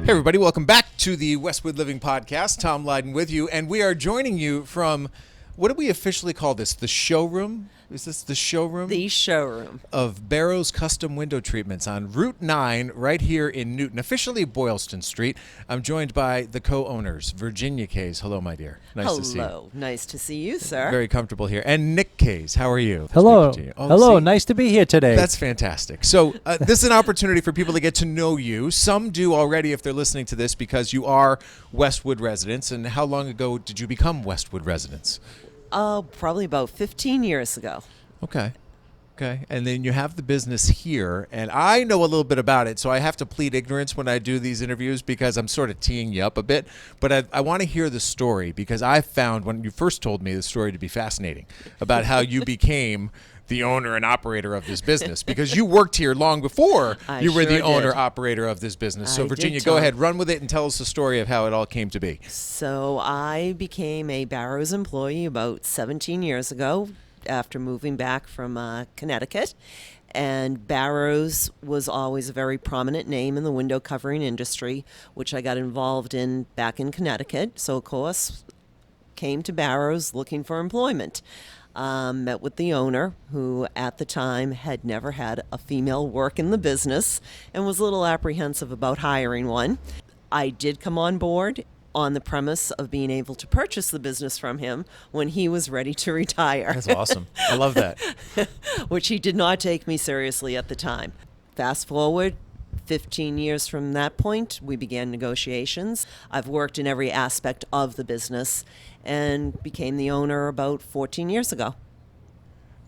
Hey everybody, welcome back to the Westwood Living Podcast. Tom Leyden with you, and we are joining you from, what do we officially call this? The showroom? Is this the showroom? The showroom. Of Barrows Custom Window Treatments on Route 9 right here in Newton, officially Boylston Street. I'm joined by the co-owners, Virginia Kays. Hello, my dear. Nice to see you. Hello. Nice to see you, sir. Very comfortable here. And Nick Kays. How are you? Hello. Hello. See? Nice to be here today. That's fantastic. So this is an opportunity for people to get to know you. Some do already if they're listening to this because you are Westwood residents. And how long ago did you become Westwood residents? Probably about 15 years ago. Okay. And then you have the business here, and I know a little bit about it, so I have to plead ignorance when I do these interviews because I'm sort of teeing you up a bit. But I want to hear the story because I found when you first told me the story to be fascinating about how you became the owner and operator of this business, because you worked here long before you were the owner operator of this business. So Virginia, go ahead, run with it and tell us the story of how it all came to be. So I became a Barrows employee about 17 years ago after moving back from Connecticut. And Barrows was always a very prominent name in the window covering industry, which I got involved in back in Connecticut. So, of course, came to Barrows looking for employment. Met with the owner, who at the time had never had a female work in the business and was a little apprehensive about hiring one. I did come on board on the premise of being able to purchase the business from him when he was ready to retire. That's awesome. I love that. Which he did not take me seriously at the time. Fast forward 15 years from that point, we began negotiations. I've worked in every aspect of the business and became the owner about 14 years ago.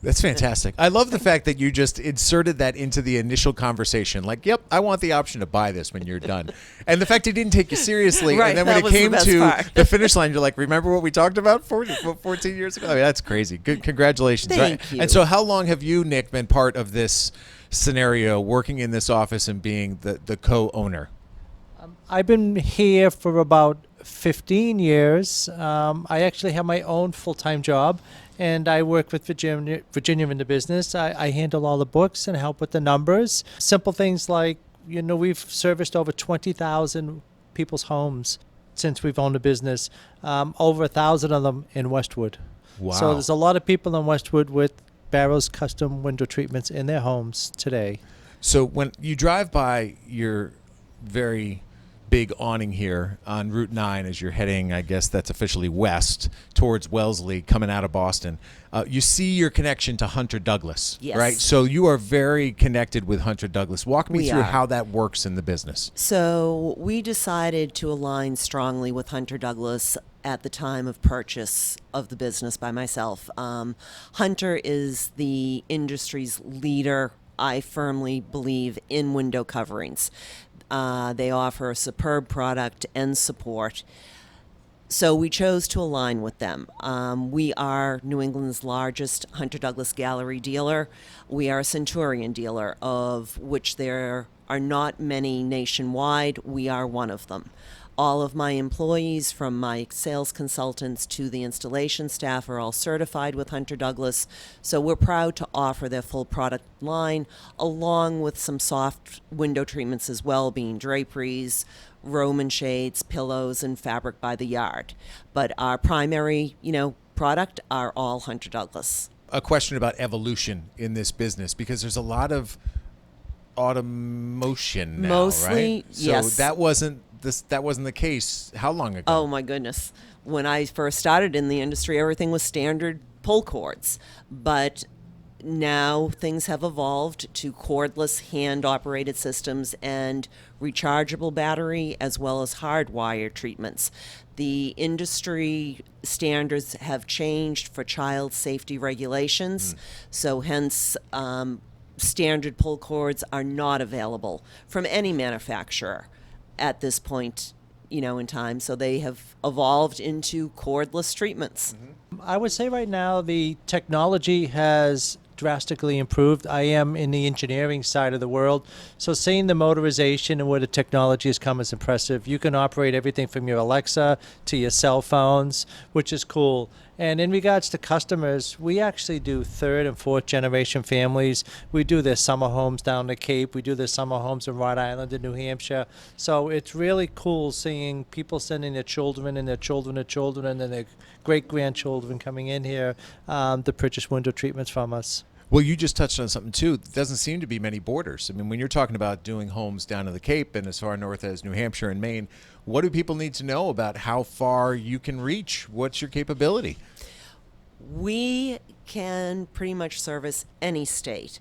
That's fantastic. I love the fact that you just inserted that into the initial conversation. Like, yep, I want the option to buy this when you're done. And the fact it didn't take you seriously. Right, and then when it came to part. the finish line, you're like, remember what we talked about 14 years ago? I mean, that's crazy. Good. Congratulations. Thank you. And so how long have you, Nick, been part of this scenario, working in this office and being the co-owner? I've been here for about 15 years. I actually have my own full-time job, and I work with Virginia in the business. I handle all the books and help with the numbers. Simple things like, we've serviced over 20,000 people's homes since we've owned the business, over 1,000 of them in Westwood. Wow. So there's a lot of people in Westwood with Barrows Custom Window Treatments in their homes today. So when you drive by your very big awning here on Route 9 as you're heading, I guess that's officially west, towards Wellesley, coming out of Boston, you see your connection to Hunter Douglas, yes. right? So you are very connected with Hunter Douglas. Walk me through how that works in the business. So we decided to align strongly with Hunter Douglas at the time of purchase of the business by myself. Hunter is the industry's leader, I firmly believe, in window coverings. They offer a superb product and support. So we chose to align with them. We are New England's largest Hunter Douglas gallery dealer. We are a Centurion dealer, of which there are not many nationwide. We are one of them. All of my employees, from my sales consultants to the installation staff, are all certified with Hunter Douglas. So we're proud to offer their full product line, along with some soft window treatments as well, being draperies, Roman shades, pillows, and fabric by the yard. But our primary, product are all Hunter Douglas. A question about evolution in this business, because there's a lot of automotion now, Mostly, right? So yes. that wasn't the case how long ago? Oh my goodness. When I first started in the industry, everything was standard pull cords. But now things have evolved to cordless hand-operated systems and rechargeable battery, as well as hardwire treatments. The industry standards have changed for child safety regulations, so hence standard pull cords are not available from any manufacturer at this point, in time. So they have evolved into cordless treatments. I would say right now the technology has drastically improved. I am in the engineering side of the world, so seeing the motorization and where the technology has come is impressive. You can operate everything from your Alexa to your cell phones, which is cool. And in regards to customers, we actually do third and fourth generation families. We do their summer homes down the Cape. We do their summer homes in Rhode Island and New Hampshire. So it's really cool seeing people sending their children and their children and children and then their great-grandchildren coming in here to purchase window treatments from us. Well, you just touched on something too. There doesn't seem to be many borders. I mean, when you're talking about doing homes down in the Cape and as far north as New Hampshire and Maine, what do people need to know about how far you can reach? What's your capability? We can pretty much service any state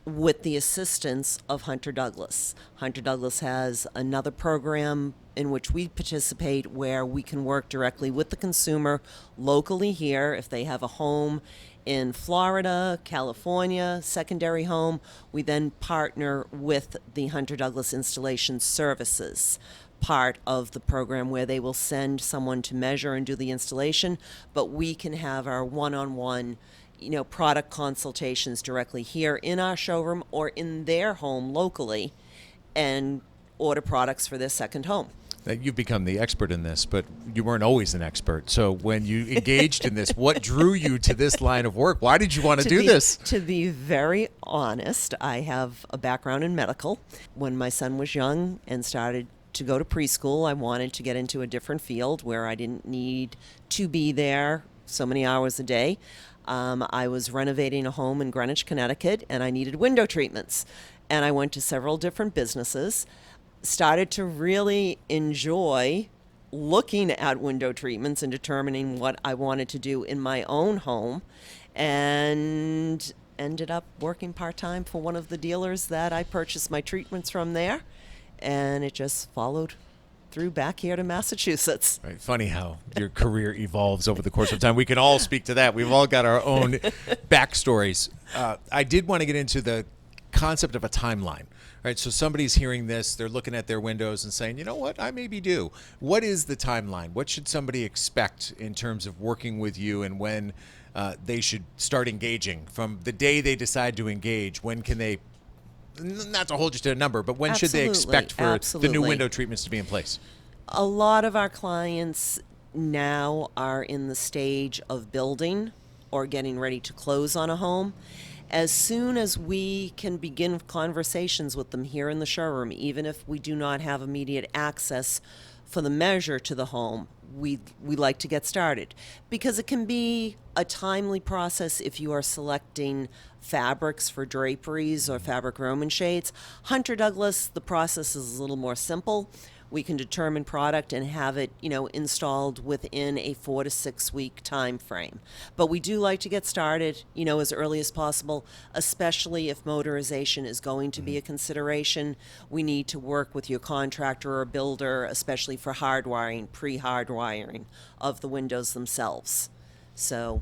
with the assistance of Hunter Douglas. Hunter Douglas has another program in which we participate where we can work directly with the consumer locally here. If they have a home in Florida, California, secondary home, we then partner with the Hunter Douglas Installation Services part of the program where they will send someone to measure and do the installation, but we can have our one-on-one product consultations directly here in our showroom or in their home locally and order products for their second home. Now, you've become the expert in this, but you weren't always an expert. So when you engaged in this, what drew you to this line of work? Why did you want to do this? To be very honest, I have a background in medical. When my son was young and started to go to preschool, I wanted to get into a different field where I didn't need to be there so many hours a day. I was renovating a home in Greenwich, Connecticut, and I needed window treatments. And I went to several different businesses, started to really enjoy looking at window treatments and determining what I wanted to do in my own home, and ended up working part-time for one of the dealers that I purchased my treatments from there, and it just followed through back here to Massachusetts. Right. Funny how your career evolves over the course of time. We can all speak to that. We've all got our own backstories. I did want to get into the concept of a timeline. Right, so somebody's hearing this, they're looking at their windows and saying, you know what, I maybe do. What is the timeline? What should somebody expect in terms of working with you and when they should start engaging? From the day they decide to engage, when can they, not to hold you to a number, but when should they expect for the new window treatments to be in place? A lot of our clients now are in the stage of building or getting ready to close on a home. As soon as we can begin conversations with them here in the showroom, even if we do not have immediate access for the measure to the home, we like to get started. Because it can be a timely process if you are selecting fabrics for draperies or fabric Roman shades. Hunter Douglas, the process is a little more simple. We can determine product and have it, installed within a 4 to 6 week time frame. But we do like to get started, as early as possible, especially if motorization is going to be a consideration. We need to work with your contractor or builder, especially for hardwiring, pre-hardwiring of the windows themselves. So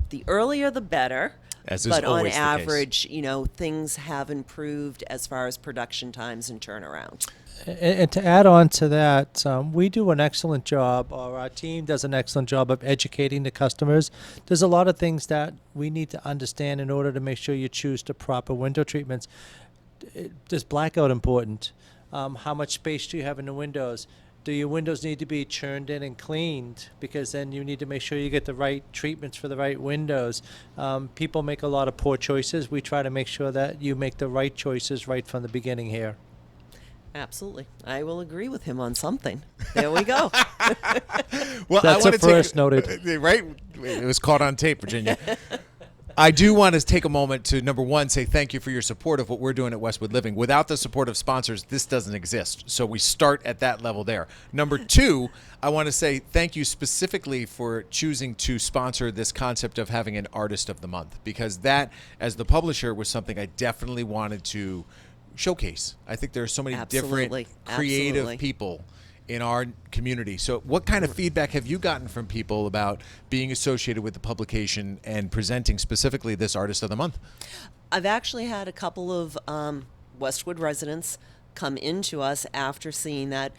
the earlier the better. As is but on always the average, things have improved as far as production times and turnaround. And to add on to that, we do an excellent job, or our team does an excellent job of educating the customers. There's a lot of things that we need to understand in order to make sure you choose the proper window treatments. Is blackout important? How much space do you have in the windows? Do your windows need to be churned in and cleaned? Because then you need to make sure you get the right treatments for the right windows. People make a lot of poor choices. We try to make sure that you make the right choices right from the beginning here. Absolutely. I will agree with him on something. There we go. Well, That's I want a first noted. Right? It was caught on tape, Virginia. I do want to take a moment to, number one, say thank you for your support of what we're doing at Westwood Living. Without the support of sponsors, this doesn't exist. So we start at that level there. Number two, I want to say thank you specifically for choosing to sponsor this concept of having an Artist of the Month, because that, as the publisher, was something I definitely wanted to showcase. I think there are so many different creative people in our community. So what kind of feedback have you gotten from people about being associated with the publication and presenting specifically this Artist of the Month? I've actually had a couple of Westwood residents come into us after seeing that.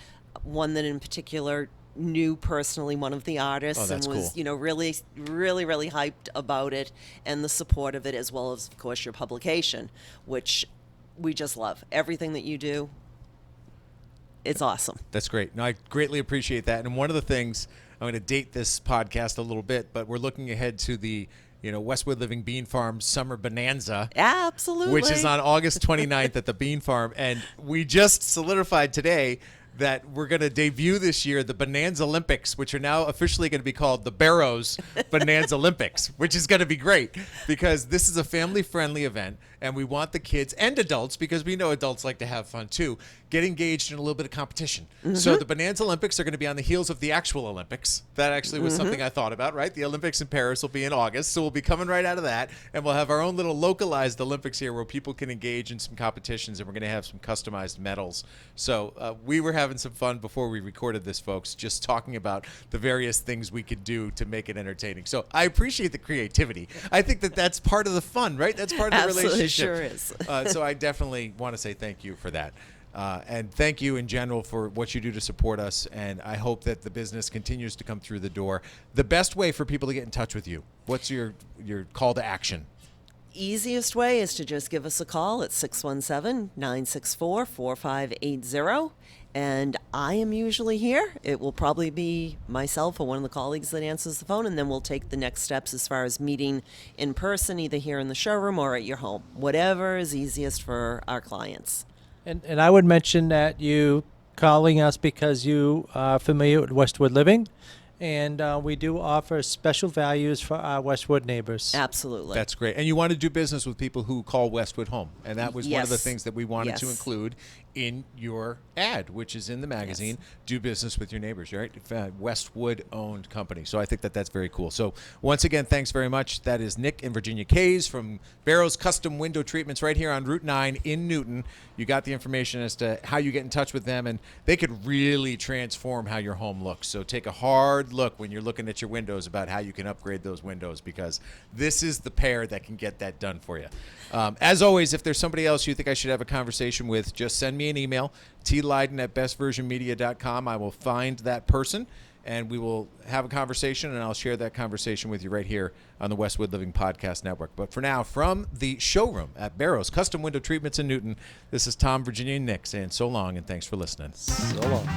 One that in particular knew personally one of the artists and was cool. Really hyped about it and the support of it, as well as, of course, your publication, which we just love. Everything that you do, it's awesome. That's great. No, I greatly appreciate that. And one of the things I'm going to date this podcast a little bit, but we're looking ahead to the Westwood Living Bean Farm Summer Bonanza. Absolutely. Which is on August 29th at the Bean Farm. And we just solidified today that we're going to debut this year the Bonanza Olympics, which are now officially going to be called the Barrows Bonanza Olympics, which is going to be great because this is a family-friendly event, and we want the kids and adults, because we know adults like to have fun too, get engaged in a little bit of competition. So the Bonanza Olympics are going to be on the heels of the actual Olympics. That actually was something I thought about, right? The Olympics in Paris will be in August, so we'll be coming right out of that, and we'll have our own little localized Olympics here where people can engage in some competitions, and we're going to have some customized medals. So we were having some fun before we recorded this, folks, just talking about the various things we could do to make it entertaining. So I appreciate the creativity. I think that that's part of the fun, right? That's part of the Absolutely, relationship. sure is. So I definitely want to say thank you for that. And thank you in general for what you do to support us. And I hope that the business continues to come through the door. The best way for people to get in touch with you, what's your call to action? Easiest way is to just give us a call at 617-964-4580. And I am usually here. It will probably be myself or one of the colleagues that answers the phone, and then we'll take the next steps as far as meeting in person, either here in the showroom or at your home, whatever is easiest for our clients. And I would mention that you calling us because you are familiar with Westwood Living, and we do offer special values for our Westwood neighbors. Absolutely. That's great. And you want to do business with people who call Westwood home. And that was one of the Yes. things that we wanted to Yes. include in your ad, which is in the magazine. Do business with your neighbors, right? Westwood-owned company. So I think that that's very cool. So once again, thanks very much. That is Nick and Virginia Kays from Barrows Custom Window Treatments right here on Route 9 in Newton. You got the information as to how you get in touch with them, and they could really transform how your home looks. So take a hard look when you're looking at your windows about how you can upgrade those windows, because this is the pair that can get that done for you. As always, if there's somebody else you think I should have a conversation with, just send me an email, tleiden@bestversionmedia.com. I will find that person, and we will have a conversation, and I'll share that conversation with you right here on the Westwood Living Podcast Network. But for now, from the showroom at Barrows Custom Window Treatments in Newton, this is Tom, Virginia, and Nick saying so long, and thanks for listening. So long.